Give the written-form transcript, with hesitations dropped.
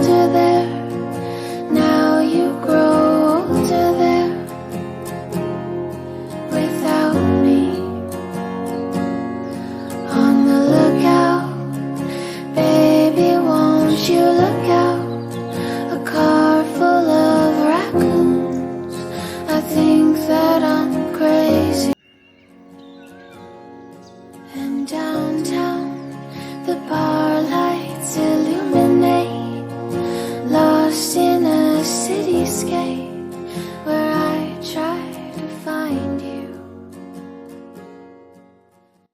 older there. Now you grow older there without me. On the lookout, baby, won't you look out? A car full of raccoons. I think that I'm crazy. And downtown, the bar lights illuminate, lost in a cityscape.